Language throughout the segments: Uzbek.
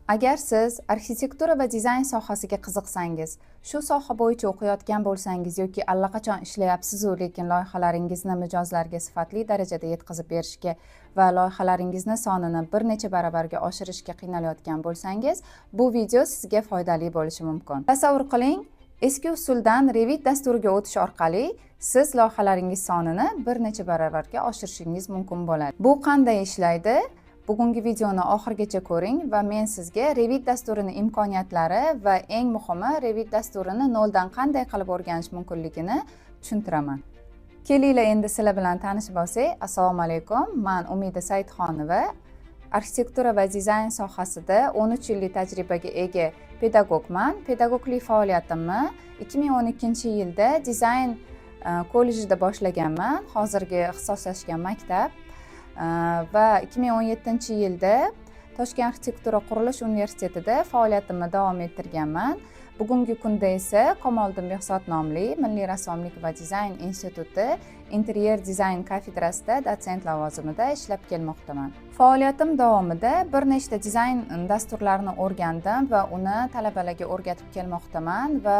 Agar siz arxitektura va dizayn sohasiga qiziqsangiz, shu soha bo'yicha o'qiyotgan bo'lsangiz yoki allaqachon ishlayapsiz-u, lekin loyihalaringizni mijozlarga sifatli darajada yetkazib berishga va loyihalaringizni sonini bir necha baravarga oshirishga qiynalayotgan bo'lsangiz, bu video sizga foydali bo'lishi mumkin. Tasavvur qiling, eski usuldan Revit dasturiga o'tish orqali siz loyihalaringiz sonini bir necha baravarga oshirishingiz mumkin bo'ladi. Bu qanday ishlaydi? Bugungi videoni oxirigacha ko'ring va men sizga Revit dasturini imkoniyatlari va eng muhimi Revit dasturini noldan qanday qilib o'rganish mumkinligini tushuntiraman. Kelinglar endi sizlar bilan tanishib olsak. Assalomu alaykum. Men Umida Saidxonova, arxitektura va dizayn sohasida 13 yillik tajribaga ega pedagogman. Pedagoglik faoliyatimni 2012-yilda dizayn kollejida boshlaganman. Hozirgi ixtisoslashgan maktab va 2017-yilda Toshkent arxitektura qurilish universitetida faoliyatimni davom ettirganman. Bugungi kunda esa Kamoliddin Behzod nomli Milliy rassomlik va dizayn instituti interyer dizayn kafedrasida dotsent lavozimida ishlab kelmoqdaman. Faoliyatim davomida bir nechta dizayn dasturlarini o'rgandim va uni talabalarga o'rgatib kelmoqdaman va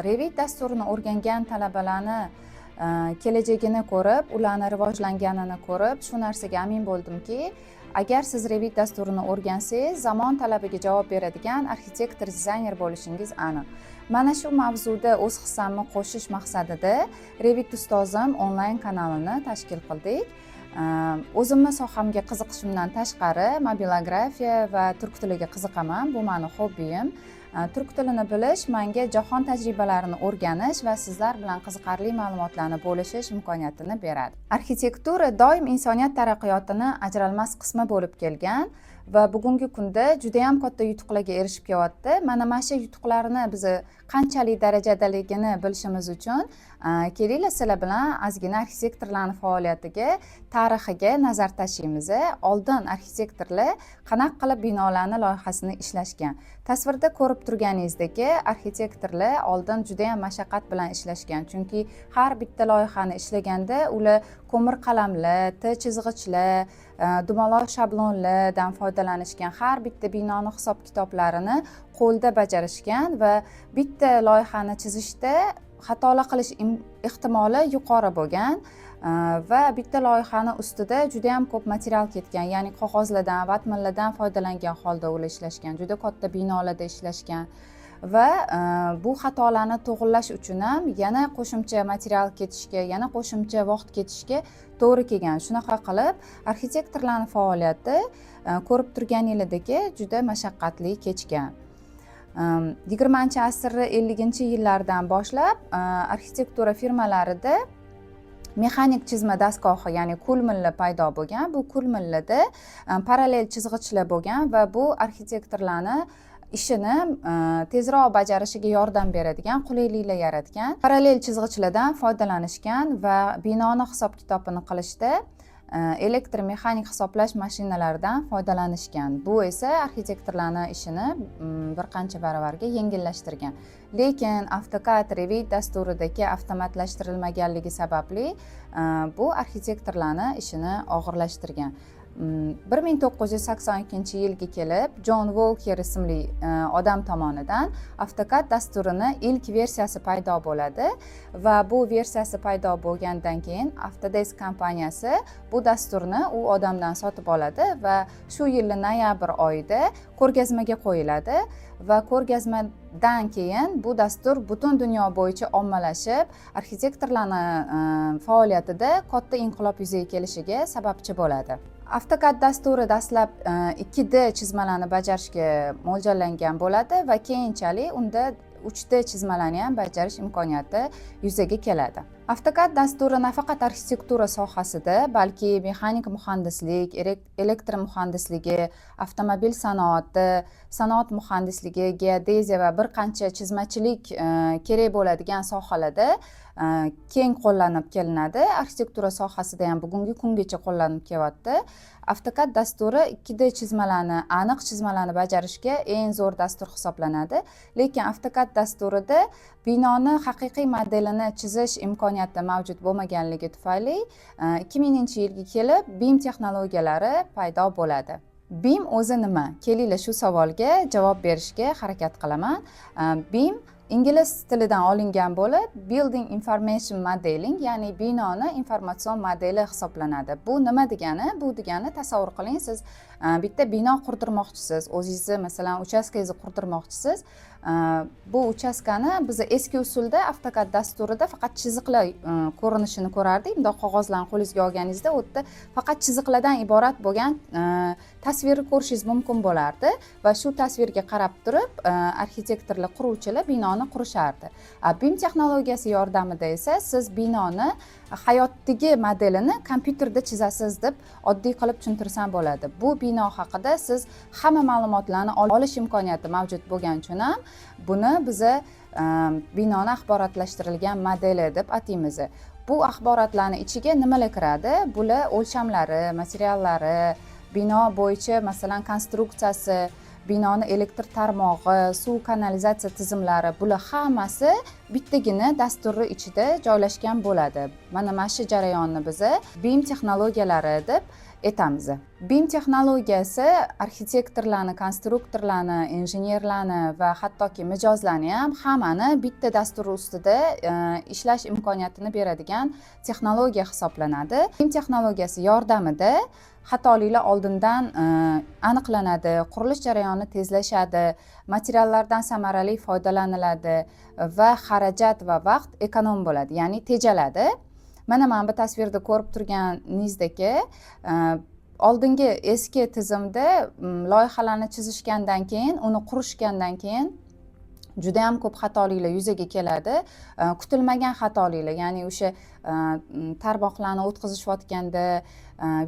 Revit dasturini o'rgangan talabalarni kelajagini ko'rib, ularni rivojlanganini ko'rib, shu narsaga amin bo'ldimki, agar siz Revit dasturini o'rgansangiz, zamon talabiga javob beradigan arxitektor, dizayner bo'lishingiz aniq. Mana shu mavzuda o'z hissamni qo'shish maqsadida Revit ustozim onlayn kanalini tashkil qildik. O'zimni sohamga qiziqishimdan tashqari mobilografiya va turk tiliga qiziqaman. Bu meni hobbiyim. Turk tilini bilish menga jahon tajribalarini o'rganish va sizlar bilan qiziqarli ma'lumotlarni bo'lishish imkoniyatini beradi. Arxitektura doim insoniyat taraqqiyotini ajralmas qismi bo'lib kelgan va bugungi kunda juda ham katta yutuqlarga erishib kelyapti. Mana shu yutuqlarni biz qanchalik darajadaligini bilishimiz uchun kelinglar sizlar bilan ozgina arxitektorlarning faoliyatiga, tarixiga nazar tashlaymiz. Oldin arxitektorlar qanaqa qilib binolarni loyihasini ishlashgan. Tasvirda ko'rib turganingizdek, arxitektorlar oldin juda ham mashaqqat bilan ishlashgan. Chunki har bitta loyihani ishlaganda ular ko'mir qalamlar, chizg'ichlar, dumaloq shablonlardan foydalanishgan. Har bitta binoni hisob-kitoblarini qo'lda bajarishgan va bitta loyihani chizishda xatolar qilish ehtimoli yuqori bo'lgan va bitta loyihani ustida juda ham ko'p material ketgan, ya'ni qog'ozlardan, vatmanlardan foydalangan holda ular ishlashgan, juda katta binolarda ishlashgan va bu xatolarni to'g'rilash uchun ham yana qo'shimcha material ketishga, yana qo'shimcha vaqt ketishga to'g'ri kelgan. Shunaqa qilib arxitektorlarning faoliyati ko'rib turganingizdek juda mashaqqatli kechgan. 20-asr 50-yillardan boshlab arxitektura firmalarida mexanik chizma dastgohi, ya'ni kulminlar paydo bo'lgan. Bu kulminlarda parallel chizg'ichlar bo'lgan va bu arxitektorlarni ishini tezroq bajarishiga yordam beradigan qulayliklar yaratgan. Parallel chizg'ichlardan foydalanishgan va binoni hisob-kitobini qilishda elektr-mexanik hisoblash mashinalaridan foydalanishgan. Bu esa arxitektorlarning ishini bir qancha baravarga yengillashtirgan. Lekin AutoCAD, Revit dasturidagi avtomatlashtirilmaganligi sababli bu arxitektorlarning ishini og'irlashtirgan. 1982-yilga kelib John Walker ismli odam tomonidan AutoCAD dasturini ilk versiyasi paydo bo'ladi va bu versiyasi paydo bo'lgandan keyin Autodesk kompaniyasi bu dasturni u odamdan sotib oladi va shu yil noyabr oyida ko'rgazmaga qo'yiladi va ko'rgazmadan keyin bu dastur butun dunyo bo'yicha ommalashib, arxitektorlarning faoliyatida katta inqilob yuzaga kelishiga sababchi bo'ladi. AutoCAD dasturi dastlab 2D chizmalarni bajarishga mo'ljallangan bo'ladi va keyinchalik unda 3D chizmalarni ham bajarish imkoniyati yuzaga keladi. AutoCAD dasturi nafaqat arxitektura sohasida, balki mexanik muhandislik, elektr muhandisligi, avtomobil sanoati, sanoat muhandisligi, geodeziya va bir qancha chizmachilik kerak bo'ladigan sohalarda keng qo'llanib kelinadi. Arxitektura sohasida ham bugungi kungacha qo'llanib kelyapti. AutoCAD dasturi 2D chizmalarni, aniq chizmalarni bajarishga eng zo'r dastur hisoblanadi. Lekin AutoCAD dasturida binoni haqiqiy modelini chizish imkoniyati mavjud bo'lmaganligi tufayli 2000-yilga kelib BIM texnologiyalari paydo bo'ladi. BIM o'zi nima? Kelinglar shu savolga javob berishga harakat qilaman. BIM ingliz tilidan olingan bo'lib, Building Information Modeling, ya'ni binoni informatsion modeli hisoblanadi. Bu nima degani? Bu degani, tasavvur qiling, siz bitta bino qurdirmoqchisiz, o'zingizni masalan uchastkangizni qurdirmoqchisiz. Bu uchastkani biz eski usulda AutoCAD dasturida faqat chiziqlar ko'rinishini ko'rardik. Bunday qog'ozlarni qo'lingizga olganingizda u yerda faqat chiziqlardan iborat bo'lgan tasvirni ko'rishingiz mumkin bo'lardi va shu tasvirga qarab turib arxitektorlar, quruvchilar binoni qurishardi. BIM texnologiyasi yordamida esa siz binoni hayotdagi modelini kompyuterda chizasiz deb oddiy qilib tushuntirsam bo'ladi. Bu bino haqida siz hamma ma'lumotlarni olish imkoniyati mavjud bo'lgani uchun ham buni biza binoni axborotlashtirilgan modeli deb ataymiz. Bu axborotlarning ichiga nimalar kiradi? Bular o'lchamlari, materiallari, bino bo'yicha masalan konstruksiyasi, binoni elektr tarmog'i, suv kanalizatsiya tizimlari, bular hammasi bittagina dasturning ichida joylashgan bo'ladi. Mana shu jarayonni biz BIM texnologiyalari deb aytamiz. BIM texnologiyasi arxitektorlarni, konstruktorlarni, injenerlarni va hattoki mijozlarni ham hammani bitta dastur ustida ishlash imkoniyatini beradigan texnologiya hisoblanadi. BIM texnologiyasi yordamida xatoliklar oldindan aniqlanadi, qurilish jarayoni tezlashadi, materiallardan samarali foydalaniladi va xarajat va vaqt ekonom bo'ladi, ya'ni tejaladi. Mana bu tasvirda ko'rib turganingizdek, oldingi eski tizimda loyihalarni chizishgandan keyin, uni qurishgandan keyin juda ham ko'p xatoliklar yuzaga keladi. Kutilmagan xatoliklar, ya'ni o'sha tarmoqlarni o'tkazishayotganda,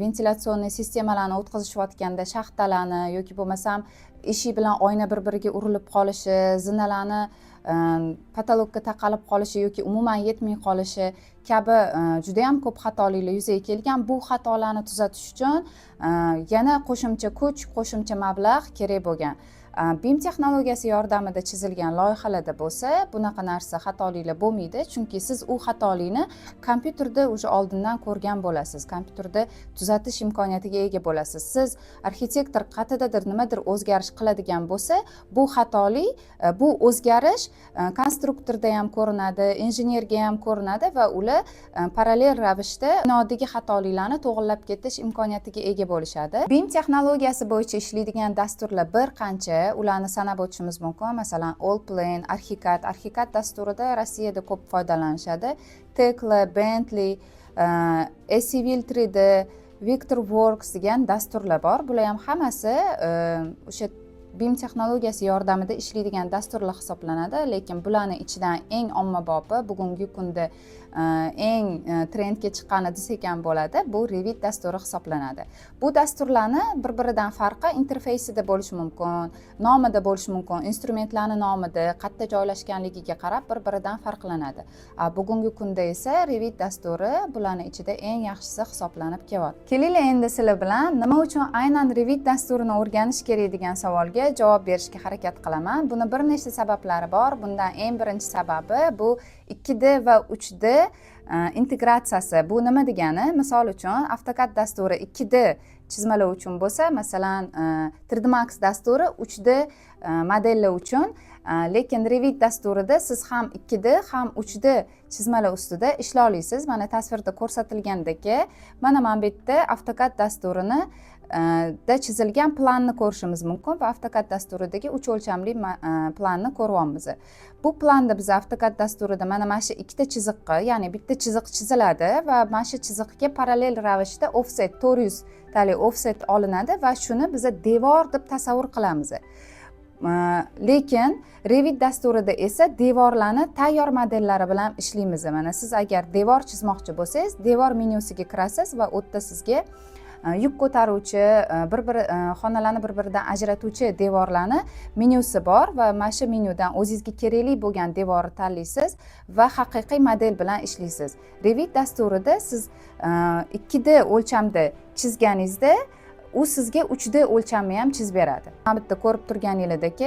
ventilyatsioniy sistemalarni o'tkazishayotganda shaxtalarni yoki bo'lmasam eshik bilan oyna bir-biriga urilib qolishi, zinalarni patologga taqalib qolishi yoki umuman yetmay qolishi kabi juda ham ko'p xatoliklar yuzaga kelgan. Bu xatolarni tuzatish uchun yana qo'shimcha kuch, qo'shimcha mablag' kerak bo'lgan. BIM texnologiyasi yordamida chizilgan loyihalarda bo'lsa, bunaqa narsa, xatoliklar bo'lmaydi, chunki siz u xatolikni kompyuterda o'sha oldindan ko'rgan bo'lasiz. Kompyuterda tuzatish imkoniyatiga ega bo'lasiz. Siz arxitektor qayerdadir nimadir o'zgarish qiladigan bo'lsa, bu xatolik, bu o'zgarish konstruktorda ham ko'rinadi, injenerga ham ko'rinadi va ular parallel ravishda binodagi xatoliklarni to'g'irlab ketish imkoniyatiga ega bo'lishadi. BIM texnologiyasi bo'yicha ishlaydigan dasturlar bir qancha, ularni sanab o'tishimiz mumkin. Masalan, Allplane, ArchiCAD. ArchiCAD dasturida Rossiyada ko'p foydalanishadi. Tekla, Bentley, Civil 3D, Vectorworks degan dasturlar bor. Bular ham hammasi o'sha BIM texnologiyasi yordamida ishlaydigan dasturlar hisoblanadi, lekin bularning ichidan eng ommabopi, bugungi kunda eng trendga chiqqani desak ham bo'ladi, bu Revit dasturi hisoblanadi. Bu dasturlarni bir-biridan farqi interfeysida bo'lishi mumkin, nomida bo'lishi mumkin, instrumentlarning nomida, qayerda joylashganligiga qarab bir-biridan farqlanadi. Bugungi kunda esa Revit dasturi bularning ichida eng yaxshisi hisoblanib kelyapti. Kelinglar endi sizlar bilan nima uchun aynan Revit dasturini o'rganish kerak degan savolga javob berishga harakat qilaman. Buni bir nechta sabablari bor. Bundan eng birinchi sababi bu 2D va 3D integratsiyasi. Bu nima degani? Misol uchun AutoCAD dasturi 2D chizmalar uchun bo'lsa, masalan 3D Max dasturi 3D modellar uchun, lekin Revit dasturida siz ham 2D ham 3D chizmalar ustida ishlay olasiz. Mana tasvirda ko'rsatilgandek, mana bu yerda AutoCAD dasturini da chizilgan planni ko'rishimiz mumkin va AutoCAD dasturidagi 3 o'lchamli planni ko'ryapmiz. Bu planda biz AutoCAD dasturida mana shu ikkita chiziqqa, ya'ni bitta chiziq chiziladi va mana shu chiziqqa parallel ravishda offset 400 tali offset olinadi va shuni biz devor deb tasavvur qilamiz. Lekin Revit dasturida esa devorlarni tayyor modellari bilan ishlaymiz. Mana siz agar devor chizmoqchi bo'lsangiz, devor menyusiga kirasiz va u yerda sizga yuk ko'taruvchi, xonalarni bir-biridan ajratuvchi devorlarni menyusi bor va mana shu menyudan o'zingizga kerakli bo'lgan devorni tanlaysiz va haqiqiy model bilan ishlaysiz. Revit dasturida siz 2D o'lchamda chizganingizda u sizga 3D o'lchamni ham chizib beradi. Mana bu yerda ko'rib turganingizdek,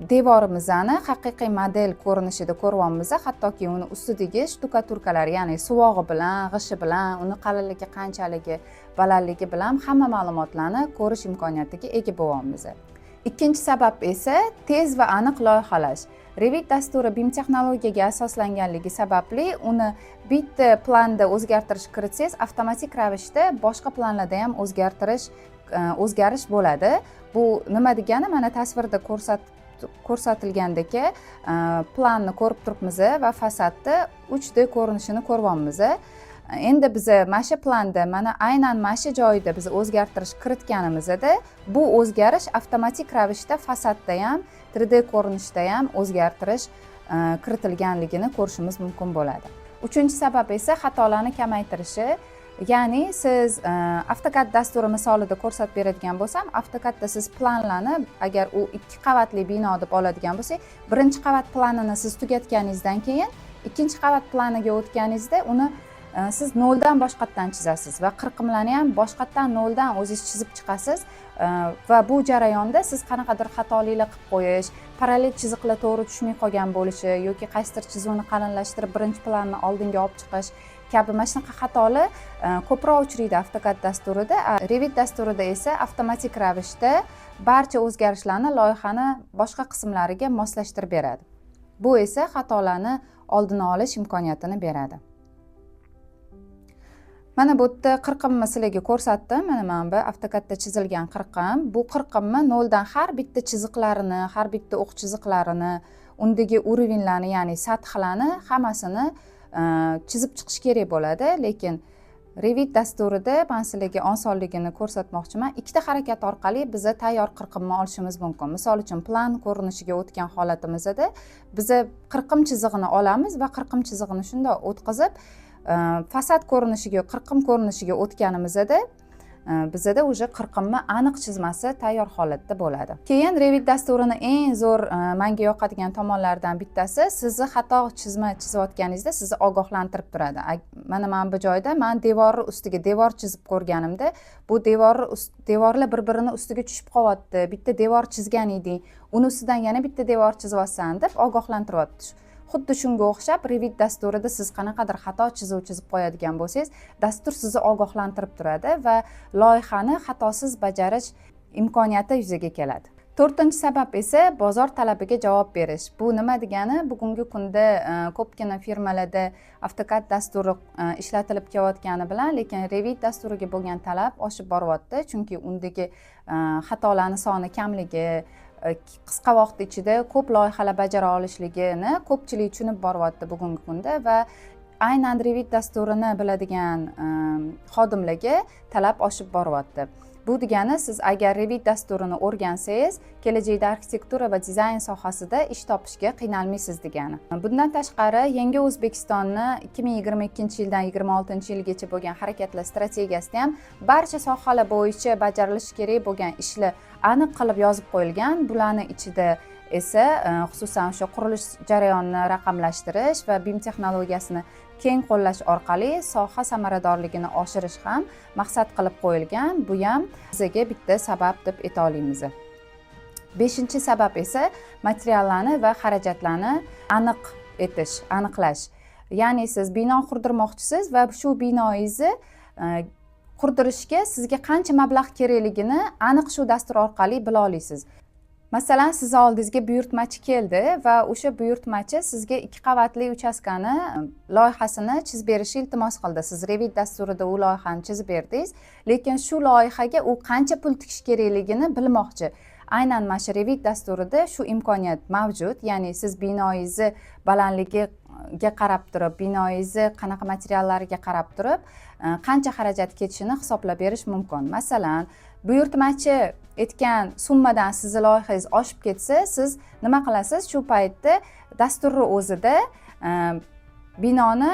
devorimizni haqiqiy model ko'rinishida ko'ryapmiz, hattoki uni ustidagi shtukaturkalar, ya'ni suvog'i bilan, g'ishi bilan, uni qalinligi qanchaligi, balandligi bilan hamma ma'lumotlarni ko'rish imkoniyatiga ega bo'lyapmiz. Ikkinchi sabab esa tez va aniq loyihalash. Revit dasturi BIM texnologiyaga asoslanganligi sababli uni bitta planda o'zgartirish kiritsangiz, avtomatik ravishda boshqa planlarda ham o'zgarish bo'ladi. Bu nima degani? Mana tasvirda ko'rsatilgandek planni ko'rib turibmiz va fasadda 3D ko'rinishini ko'ryapmiz. Endi biz mana shu planda, mana aynan mana shu joyda biz o'zgartirish kiritganimizda bu o'zgarish avtomatik ravishda fasadda ham 3D ko'rinishda ham o'zgartirish kiritilganligini ko'rishimiz mumkin bo'ladi. Uchinchi sabab esa xatolarni kamaytirishi. Ya'ni siz AutoCAD dasturi misolida ko'rsatib beradigan bo'lsam, AutoCADda siz planlarni agar u 2 qavatli bino deb oladigan bo'lsak, birinchi qavat planini siz tugatganingizdan keyin ikkinchi qavat planiga o'tganingizda uni siz noldan boshqatdan chizasiz va qirqimlarni ham boshqatdan noldan o'zingiz chizib chiqasiz va bu jarayonda siz qanaqadir xatoliklar qilib qo'yish, parallel chiziqlar to'g'ri tushmay qolgan bo'lishi yoki qaysidir chizuvni qalinlashtirib birinchi planni oldinga olib chiqish kabi mana shunaqa xatolar ko'proq uchraydi AutoCAD dasturida. Revit dasturida esa avtomatik ravishda barcha o'zgarishlarni loyihani boshqa qismlariga moslashtirib beradi. Bu esa xatolarni oldini olish imkoniyatini beradi. Mana bu yerda qirqimni sizlarga ko'rsatdim. Mana bu AutoCADda chizilgan qirqim. Bu qirqimni noldan har bitta chiziqlarini, har bitta o'q chiziqlarini, undagi urovenlarni, ya'ni sathlarni hammasini chizib chiqish kerak bo'ladi. Lekin Revit dasturida men sizlarga osonligini ko'rsatmoqchiman. Ikkita harakat orqali biz tayyor qirqimni olishimiz mumkin. Misol uchun plan ko'rinishiga o'tgan holatimizda biz qirqim chizig'ini olamiz va qirqim chizig'ini shunday o'tkazib fasad ko'rinishiga, qirqim ko'rinishiga o'tganimizda bizda o'sha qirqimni aniq chizmasi tayyor holatda bo'ladi. Keyin Revit dasturini eng zo'r menga yoqadigan tomonlaridan bittasi, sizni xato chizma chizayotganingizda sizni ogohlantirib turadi. Mana bu joyda men devorni ustiga devor chizib ko'rganimda, bu devorlar bir-birini ustiga tushib qolyapti. Bitta devor chizgan eding, uni ustidan yana bitta devor chizyapsan deb ogohlantiryapti. Xuddi shunga o'xshab Revit dasturida siz qanaqadir xato chizuv chizib qo'yadigan bo'lsangiz, dastur sizni ogohlantirib turadi va loyihani xatosiz bajarish imkoniyati yuzaga keladi. To'rtinchi sabab esa bozor talabiga javob berish. Bu nima degani? Bugungi kunda ko'pgina firmalarda AutoCAD dasturi ishlatilib kelayotgani bilan, lekin Revit dasturiga bo'lgan talab oshib boryapti, chunki undagi xatolarning soni kamligi, qisqa vaqt ichida ko'p loyihalar bajara olishligini ko'pchilik tushunib boryapti bugungi kunda va aynan Revit dasturini biladigan xodimlarga talab oshib boryapti. Bu degani, siz agar Revit dasturini o'rgansangiz, kelajakda arxitektura va dizayn sohasida ish topishga qiynalmaysiz degani. Bundan tashqari, Yangi O'zbekistonni 2022-yildan 2026-yilgacha bo'lgan harakatlar strategiyasida ham barcha sohalar bo'yicha bajarilishi kerak bo'lgan ishlar aniq qilib yozib qo'yilgan. Bularning ichida esa xususan o'sha qurilish jarayonini raqamlashtirish va BIM texnologiyasini keng qo'llash orqali soha samaradorligini oshirish ham maqsad qilib qo'yilgan. Bu ham bizga bitta sabab deb ayta olamiz. Beshinchi sabab esa materiallarni va xarajatlarni aniqlash. Ya'ni siz bino qurdirmoqchisiz va shu binoingizni qurdirishga sizga qancha mablag' kerakligini aniq shu dastur orqali bila olasiz. Masalan, siz oldingizga buyurtmachi keldi va o'sha buyurtmachi sizga 2 qavatli uchastkani loyihasini chizib berishni iltimos qildi. Siz Revit dasturida u loyihani chizib berdingiz, lekin shu loyihaga u qancha pul tikish kerakligini bilmoqchi. Aynan mana shu Revit dasturida shu imkoniyat mavjud. Ya'ni siz binoingizni balandligiga qarab turib, binoingizni qanaqa materiallariga qarab turib, qancha xarajat ketishini hisoblab berish mumkin. Masalan, buyurtmachi aytgan summadan sizni loyihangiz oshib ketsa, siz nima qilasiz? Shu paytda dasturning o'zida binoni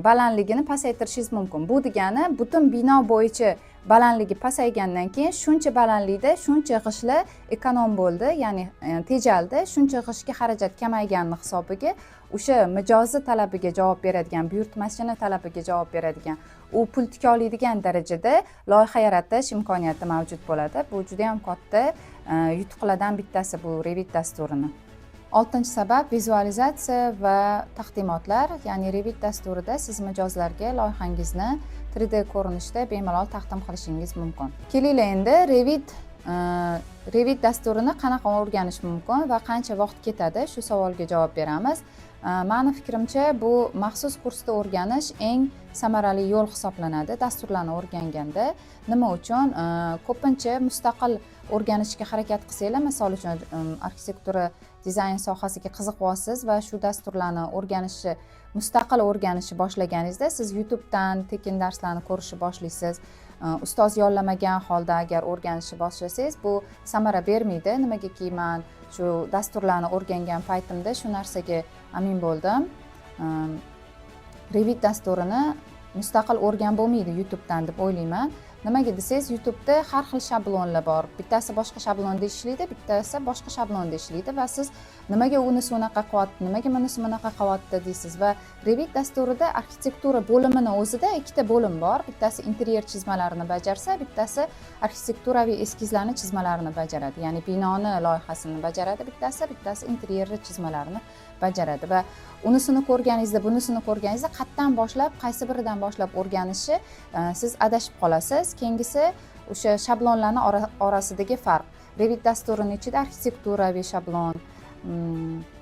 balandligini pasaytirishingiz mumkin. Bu degani, butun bino bo'yicha balandligi pasaygandan keyin shuncha balandlikda shuncha g'ishlar ekonom bo'ldi, ya'ni tejaldi. Shuncha g'ishga xarajat kamayganini hisobiga o'sha mijozi talabiga javob beradigan, buyurtmachini talabiga javob beradigan, u pul tika oladigan darajada loyiha yaratish imkoniyati mavjud bo'ladi. Bu juda ham katta yutuqlardan bittasi bu Revit dasturini. 6-sabab vizualizatsiya va taqdimotlar, ya'ni Revit dasturida siz mijozlarga loyihangizni 3D ko'rinishda bemalol taqdim qilishingiz mumkin. Keling endi Revit dasturini qanaqa o'rganish mumkin va qancha vaqt ketadi, shu savolga javob beramiz. Mani fikrimcha, bu maxsus kursda o'rganish eng samarali yo'l hisoblanadi dasturlarni o'rganganda. Nima uchun? Ko'pincha mustaqil o'rganishga harakat qilsanglar, misol uchun arxitektura dizayn sohasiga qiziqyapsiz va shu dasturlarni mustaqil o'rganishni boshlaganingizda siz YouTubedan tekin darslarni ko'rishni boshlaysiz. Ustoz yollamagan holda agar o'rganishni boshlasangiz, bu samara bermaydi. Nimagaki men shu dasturlarni o'rgangan paytimda shu narsaga amin bo'ldim. Revit dasturini mustaqil o'rgan bo'lmaydi YouTubedan deb o'ylayman. Nimaga desangiz, YouTubeda har xil shablonlar bor. Bittasi boshqa shablonda ishlaydi, bittasi boshqa shablonda ishlaydi va siz nimaga unisi unaqa qilyapti, nimaga bunisi bunaqa qilyapti deysiz. Va Revit dasturida arxitektura bo'limini o'zida ikkita bo'lim bor. Bittasi interyer chizmalarini bajarsa, bittasi arxitekturaviy eskizlarni chizmalarini bajaradi. Ya'ni binoni loyihasini bajaradi bittasi interyer chizmalarini bajaradi va unisini ko'rganingizda, bunisini ko'rganingizda qayerdan boshlab, qaysi biridan boshlab o'rganishni siz adashib qolasiz. Keyingisi o'sha shablonlarning orasidagi farq. Revit dasturining ichida arxitekturaviy shablon,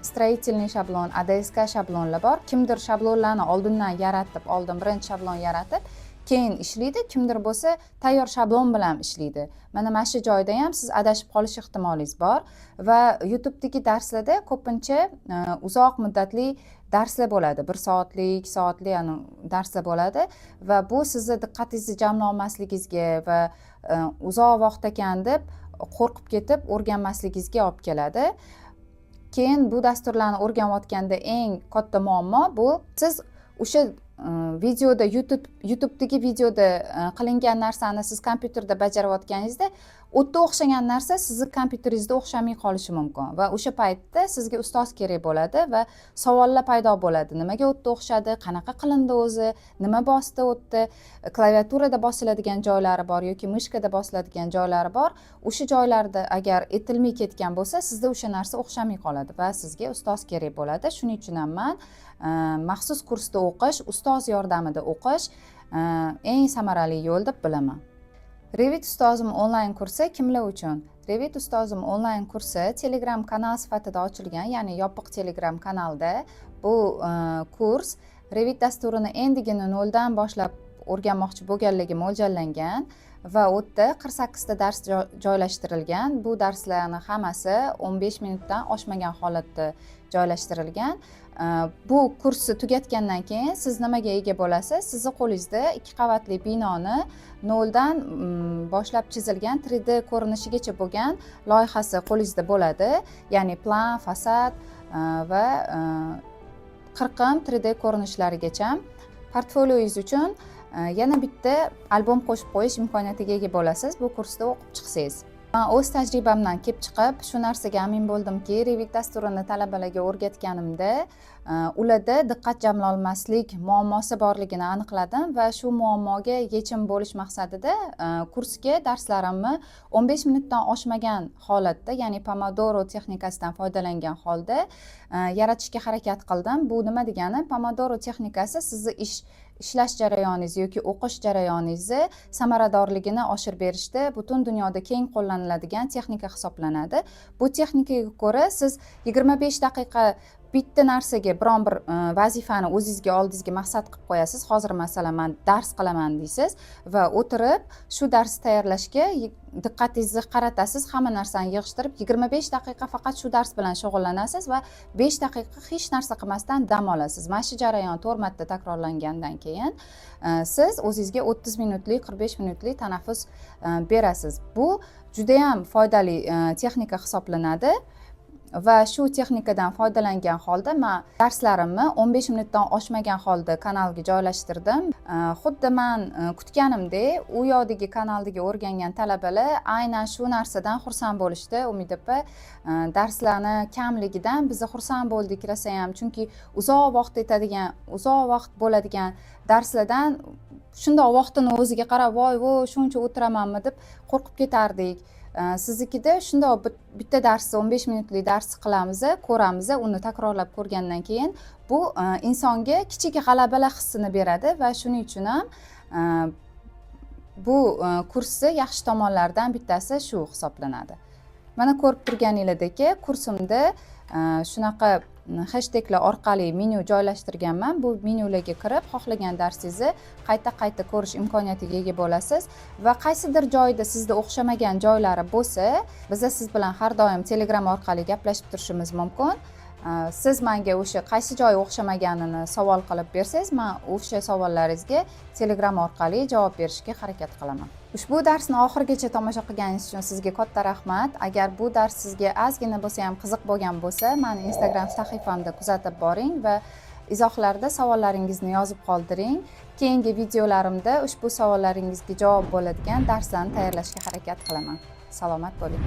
stроительный shablon, ADSK shablonlar bor. Kimdir shablonlarni oldindan yaratib, birinchi shablon yaratib, keyin ishlaydi, kimdir bo'lsa tayyor shablon bilan ishlaydi. Mana shu joyda ham siz adashib qolish ehtimolingiz bor va YouTube'dagi darslarda ko'pincha uzoq muddatli darslar bo'ladi. 1 soatlik, 2 soatlik darslar bo'ladi va bu sizni diqqatingizni jamlaolmasligingizga va uzoq vaqt ekan deb qo'rqib ketib o'rganmasligingizga olib keladi. Keyin bu dasturlarni o'rganayotganda eng katta muammo bu siz o'sha videoda YouTube'dagi videoda qilingan narsani siz kompyuterda bajarayotganingizda o'tda o'xshagan narsa sizni kompyuteringizda o'xshamay qolishi mumkin va o'sha paytda sizga ustoz kerak bo'ladi va savollar paydo bo'ladi. Nimaga o'tda o'xshadi, qanaqa qilindi o'zi, nima bosdi o'tda, klaviaturada bosiladigan joylari bor yoki mishkada bosiladigan joylari bor. O'sha joylarda agar etilmay ketgan bo'lsa, sizda o'sha narsa o'xshamay qoladi va sizga ustoz kerak bo'ladi. Shuning uchun ham men maxsus kursda o'qish, ustoz yordamida o'qish eng samarali yo'l deb bilaman. Revit ustozim onlayn kursi kimlar uchun? Revit ustozim onlayn kursi Telegram kanal sifatida ochilgan, ya'ni yopiq Telegram kanalda. Bu kurs Revit dasturini endigina noldan boshlab o'rganmoqchi bo'lganlarga mo'ljallangan va u yerda 48 ta dars joylashtirilgan. Bu darslarning hammasi 15 minutdan oshmagan holatda joylashtirilgan. Bu kursni tugatgandan keyin siz nimaga ega bo'lasiz? Sizni qo'lingizda 2 qavatli binoni noldan boshlab chizilgan 3D ko'rinishigacha bo'lgan loyihasi qo'lingizda bo'ladi. Ya'ni plan, fasad va qirqim 3D ko'rinishlarigacha. Portfolioingiz uchun yana bitta albom qo'shib qo'yish imkoniyatiga ega bo'lasiz bu kursda o'qib chiqsangiz. Men o'z tajribamdan kelib chiqib shu narsaga amin bo'ldimki, Revit dasturini talabalarga o'rgatganimda ularda diqqat jamlolmaslik muammosi borligini aniqladim va shu muammoga yechim bo'lish maqsadida kursga darslarimni 15 minutdan oshmagan holatda, ya'ni Pomodoro texnikasidan foydalangan holda yaratishga harakat qildim. Bu nima degani? Pomodoro texnikasi sizni ishlash jarayoningiz yoki o'qish jarayoningizni samaradorligini oshirib berishda butun dunyoda keng qo'llaniladigan texnika hisoblanadi. Bu texnikaga ko'ra siz 25 daqiqa bitta narsaga biron bir vazifani o'zingizga oldingizga maqsad qilib qo'yasiz. Hozir masalan men dars qilaman deysiz va o'tirib shu darsni tayyorlashga diqqatingizni qaratasiz, hamma narsani yig'ishtirib 25 daqiqa faqat shu dars bilan shug'ullanasiz va 5 daqiqa hech narsa qilmasdan dam olasiz. Mana shu jarayon 4 marta takrorlangandan keyin siz o'zingizga 30 minutlik, 45 minutlik tanaffus berasiz. Bu juda ham foydali texnika hisoblanadi. Va shu texnikadan foydalangan holda men darslarimni 15 minutdan oshmagan holda kanalga joylashtirdim. Xuddi men kutganimdek, u yoqdagi kanaldagi o'rgangan talabalar aynan shu narsadan xursand bo'lishdi. Umid opa, darslarni kamligidan biz xursand bo'ldik rosa ham, chunki uzoq vaqt bo'ladigan darslardan shundoq vaqtini o'ziga qarab, voy, shuncha o'tiramanmi deb qo'rqib ketardik. Siznikida shundoq bitta darsni 15 minutlik darsni qilamiz, ko'ramiz, uni takrorlab ko'rgandan keyin bu insonga kichik g'alabalar hissini beradi va shuning uchun ham bu kursni yaxshi tomonlaridan bittasi shu hisoblanadi. Mana ko'rib turganingizdek, kursimda shunaqa hashtaglar orqali menyu joylashtirganman. Bu menyularga kirib, xohlagan darsingizni qayta ko'rish imkoniyatiga ega bo'lasiz va qaysidir joyda sizda o'xshamagan joylari bo'lsa, biz siz bilan har doim Telegram orqali gaplashib turishimiz mumkin. Siz menga o'sha qaysi joyi o'xshamaganini savol qilib bersangiz, men o'sha savollaringizga Telegram orqali javob berishga harakat qilaman. Ushbu darsni oxirigacha tomosha qilganingiz uchun sizga katta rahmat. Agar bu dars sizga ozgina bo'lsa ham qiziq bo'lgan bo'lsa, meni Instagram sahifamda kuzatib boring va izohlarda savollaringizni yozib qoldiring. Keyingi videolarimda ushbu savollaringizga javob bo'ladigan darslarni tayyorlashga harakat qilaman. Salomat bo'ling.